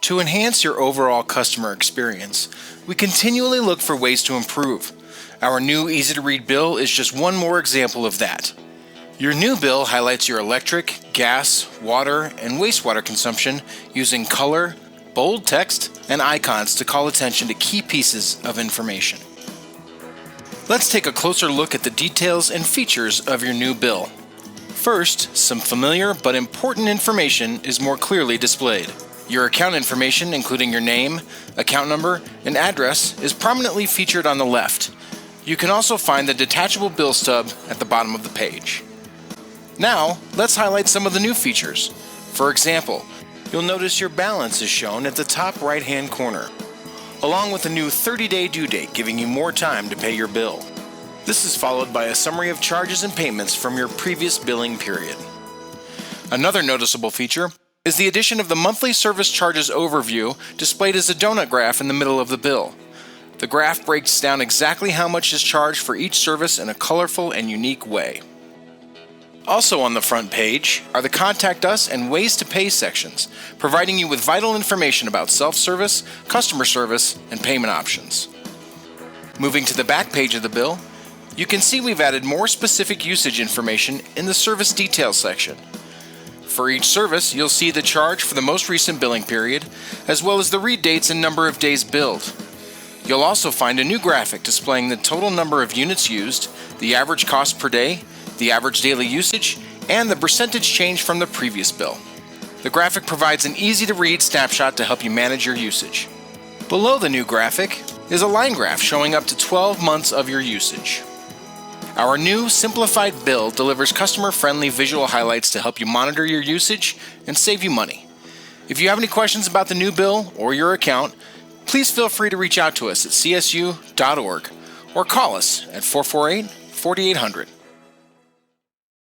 To enhance your overall customer experience, we continually look for ways to improve. Our new easy-to-read bill is just one more example of that. Your new bill highlights your electric, gas, water, and wastewater consumption using color, bold text, and icons to call attention to key pieces of information. Let's take a closer look at the details and features of your new bill. First, some familiar but important information is more clearly displayed. Your account information, including your name, account number, and address, is prominently featured on the left. You can also find the detachable bill stub at the bottom of the page. Now, let's highlight some of the new features. For example, you'll notice your balance is shown at the top right-hand corner, along with a new 30-day due date giving you more time to pay your bill. This is followed by a summary of charges and payments from your previous billing period. Another noticeable feature is the addition of the monthly service charges overview displayed as a donut graph in the middle of the bill. The graph breaks down exactly how much is charged for each service in a colorful and unique way. Also on the front page are the Contact Us and Ways to Pay sections, providing you with vital information about self-service, customer service, and payment options. Moving to the back page of the bill, you can see we've added more specific usage information in the Service Details section. For each service, you'll see the charge for the most recent billing period, as well as the read dates and number of days billed. You'll also find a new graphic displaying the total number of units used, the average cost per day, the average daily usage, and the percentage change from the previous bill. The graphic provides an easy-to-read snapshot to help you manage your usage. Below the new graphic is a line graph showing up to 12 months of your usage. Our new simplified bill delivers customer-friendly visual highlights to help you monitor your usage and save you money. If you have any questions about the new bill or your account, please feel free to reach out to us at csu.org or call us at 448-4800.